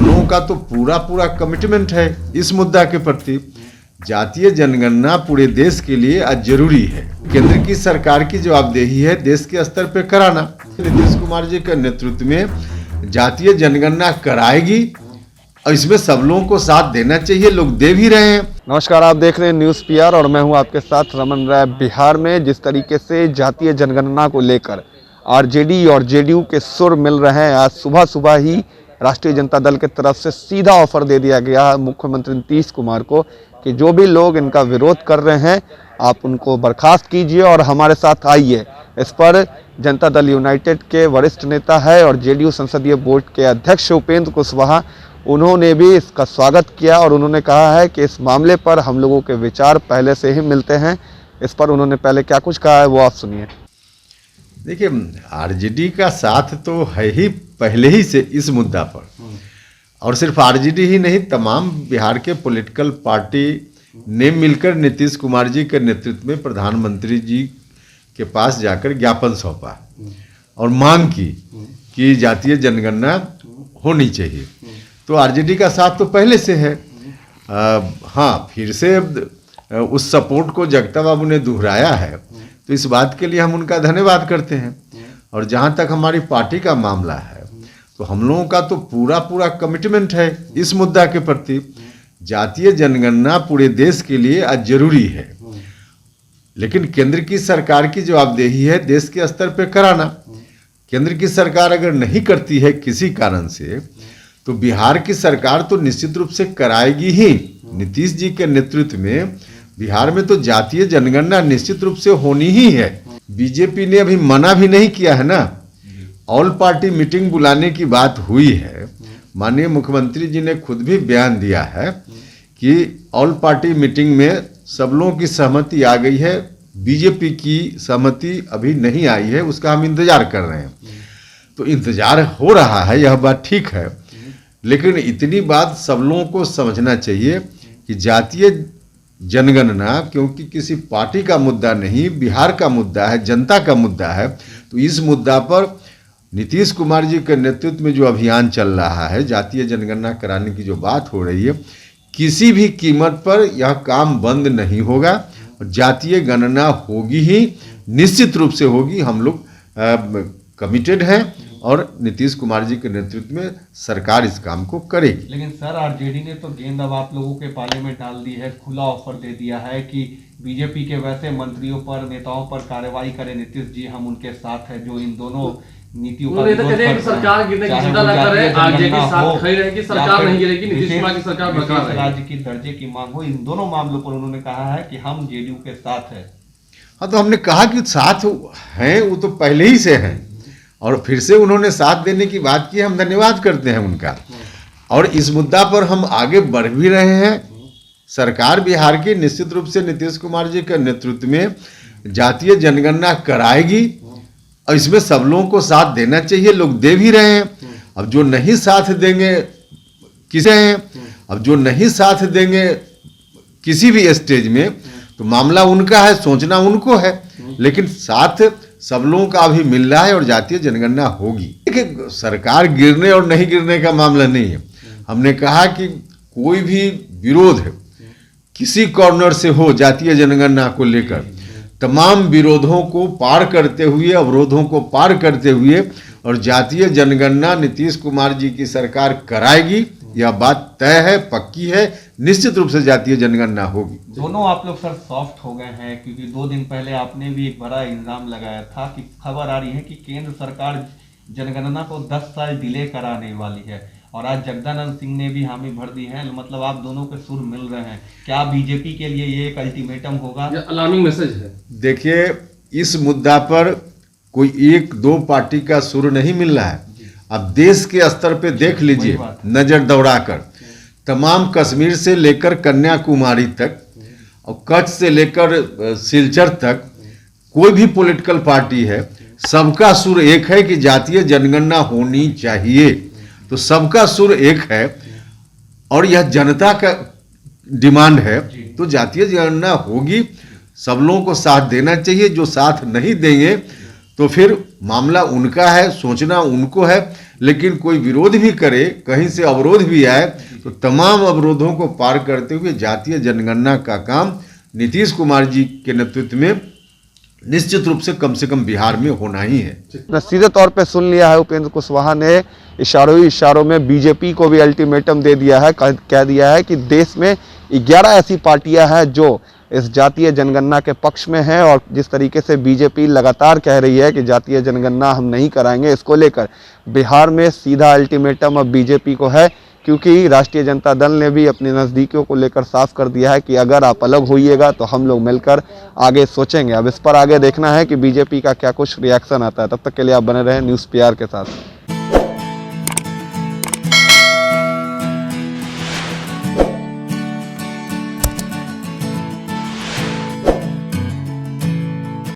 लोगों का तो पूरा कमिटमेंट है इस मुद्दा के प्रति। जातीय जनगणना पूरे देश के लिए आज जरूरी है। केंद्र की सरकार की जवाबदेही है देश के स्तर पे कराना। नीतीश कुमार जी के नेतृत्व में जातीय जनगणना कराएगी और इसमें सब लोगों को साथ देना चाहिए, लोग दे भी रहे हैं। नमस्कार, आप देख रहे हैं न्यूज़ पीआर और मैं हूं आपके साथ रमन राय। बिहार में जिस तरीके से जातीय जनगणना को लेकर आरजेडी और जेडीयू के सुर मिल रहे हैं, आज सुबह ही राष्ट्रीय जनता दल की तरफ से सीधा ऑफर दे दिया गया मुख्यमंत्री नीतीश कुमार को कि जो भी लोग इनका विरोध कर रहे हैं आप उनको बर्खास्त कीजिए और हमारे साथ आइए। इस पर जनता दल यूनाइटेड के वरिष्ठ नेता है और जेडीयू संसदीय बोर्ड के अध्यक्ष उपेंद्र कुशवाहा, उन्होंने भी इसका स्वागत किया और उन्होंने कहा है कि इस मामले पर हम लोगों के विचार पहले से ही मिलते हैं। इस पर उन्होंने पहले क्या कुछ कहा है वो आप सुनिए। देखिए, आरजेडी का साथ तो है ही पहले ही से इस मुद्दा पर, और सिर्फ आरजेडी ही नहीं, तमाम बिहार के पॉलिटिकल पार्टी ने मिलकर नीतीश कुमार जी के नेतृत्व में प्रधानमंत्री जी के पास जाकर ज्ञापन सौंपा और मांग की कि जातीय जनगणना होनी चाहिए। तो आरजेडी का साथ तो पहले से है। हाँ, फिर से उस सपोर्ट को जगता बाबू ने दोहराया है, तो इस बात के लिए हम उनका धन्यवाद करते हैं। और जहाँ तक हमारी पार्टी का मामला है, तो हम लोगों का तो पूरा कमिटमेंट है इस मुद्दा के प्रति। जातीय जनगणना पूरे देश के लिए आज जरूरी है, लेकिन केंद्र की सरकार की जवाबदेही है देश के स्तर पे कराना। केंद्र की सरकार अगर नहीं करती है किसी कारण से, तो बिहार की सरकार तो निश्चित रूप से कराएगी ही। नीतीश जी के नेतृत्व में बिहार में तो जातीय जनगणना निश्चित रूप से होनी ही है। बीजेपी ने अभी मना भी नहीं किया है ना, ऑल पार्टी मीटिंग बुलाने की बात हुई है। माननीय मुख्यमंत्री जी ने खुद भी बयान दिया है कि ऑल पार्टी मीटिंग में सब लोगों की सहमति आ गई है, बीजेपी की सहमति अभी नहीं आई है, उसका हम इंतजार कर रहे हैं। तो इंतजार हो रहा है, यह बात ठीक है, लेकिन इतनी बात सब लोगों को समझना चाहिए कि जातीय जनगणना क्योंकि किसी पार्टी का मुद्दा नहीं, बिहार का मुद्दा है, जनता का मुद्दा है। तो इस मुद्दा पर नीतीश कुमार जी के नेतृत्व में जो अभियान चल रहा है, जातीय जनगणना कराने की जो बात हो रही है, किसी भी कीमत पर यह काम बंद नहीं होगा और जातीय गणना होगी ही, निश्चित रूप से होगी। हम लोग कमिटेड हैं और नीतीश कुमार जी के नेतृत्व में सरकार इस काम को करेगी। लेकिन सर, आरजेडी ने तो गेंद अब आप लोगों के पाले में डाल दी है, खुला ऑफर दे दिया है कि बीजेपी के वैसे मंत्रियों पर, नेताओं पर कार्रवाई करें नीतीश जी, हम उनके साथ हैं जो इन दोनों नीतियों का विरोध करते हैं। सरकार गिरने की चिंता न करे, आरजेडी साथ खड़ी रहेगी, सरकार नहीं गिरेगी, नीतीश कुमार की सरकार बरकरार रहेगी। राज्य की दर्जे की मांग हो, इन दोनों मामलों पर उन्होंने कहा है कि हम जेडीयू के साथ हैं। हाँ, तो हमने कहा कि साथ हैं, वो तो पहले ही से हैं और फिर से उन्होंने साथ देने की बात की, हम धन्यवाद करते हैं उनका। और इस मुद्दा पर हम आगे बढ़ भी रहे हैं। सरकार बिहार की निश्चित रूप से नीतीश कुमार जी के नेतृत्व में जातीय जनगणना कराएगी और इसमें सब लोगों को साथ देना चाहिए, लोग दे भी रहे हैं। अब जो नहीं साथ देंगे किसी भी स्टेज में, तो मामला उनका है, सोचना उनको है, लेकिन साथ सब लोगों का अभी मिल रहा है और जातीय जनगणना होगी। देखिए, सरकार गिरने और नहीं गिरने का मामला नहीं है। हमने कहा कि कोई भी विरोध किसी कॉर्नर से हो जातीय जनगणना को लेकर, तमाम विरोधों को पार करते हुए, अवरोधों को पार करते हुए और जातीय जनगणना नीतीश कुमार जी की सरकार कराएगी, यह बात तय है, पक्की है। निश्चित रूप से जातीय जनगणना होगी। दोनों आप लोग सर सॉफ्ट हो गए हैं, क्योंकि 2 दिन पहले आपने भी एक बड़ा इल्जाम लगाया था कि खबर आ रही है कि केंद्र सरकार जनगणना को 10 साल डिले कराने वाली है, और आज जगदानंद सिंह ने भी हामी भर दी है। मतलब आप दोनों के सुर मिल रहे हैं। क्या बीजेपी के लिए ये एक अल्टीमेटम होगा? ये अलार्मिंग मैसेज है। देखिए, इस मुद्दा पर कोई 1-2 पार्टी का सुर नहीं मिल रहा है। अब देश के स्तर पे देख लीजिए, नजर दौड़ाकर, तमाम कश्मीर से लेकर कन्याकुमारी तक और कच्छ से लेकर सिलचर तक कोई भी पॉलिटिकल पार्टी है, सबका सुर एक है कि जातीय जनगणना होनी चाहिए। तो सबका सुर एक है और यह जनता का डिमांड है, तो जातीय जनगणना होगी। सब लोगों को साथ देना चाहिए। जो साथ नहीं देंगे तो फिर मामला उनका है, सोचना उनको है, लेकिन कोई विरोध भी करे, कहीं से अवरोध भी आए, तो तमाम अवरोधों को पार करते हुए जातीय जनगणना का काम नीतीश कुमार जी के नेतृत्व में निश्चित रूप से कम बिहार में होना ही है। सीधे तौर पे सुन लिया है, उपेंद्र कुशवाहा ने इशारों ही इशारों में बीजेपी को भी अल्टीमेटम दे दिया है, कह दिया है कि देश में 11 ऐसी पार्टियां हैं जो इस जातीय जनगणना के पक्ष में हैं, और जिस तरीके से बीजेपी लगातार कह रही है कि जातीय जनगणना हम नहीं कराएंगे, इसको लेकर बिहार में सीधा अल्टीमेटम अब बीजेपी को है, क्योंकि राष्ट्रीय जनता दल ने भी अपनी नज़दीकियों को लेकर साफ कर दिया है कि अगर आप अलग होइएगा तो हम लोग मिलकर आगे सोचेंगे। अब इस पर आगे देखना है कि बीजेपी का क्या कुछ रिएक्शन आता है। तब तक के लिए आप बने रहें न्यूज़ पीआर के साथ।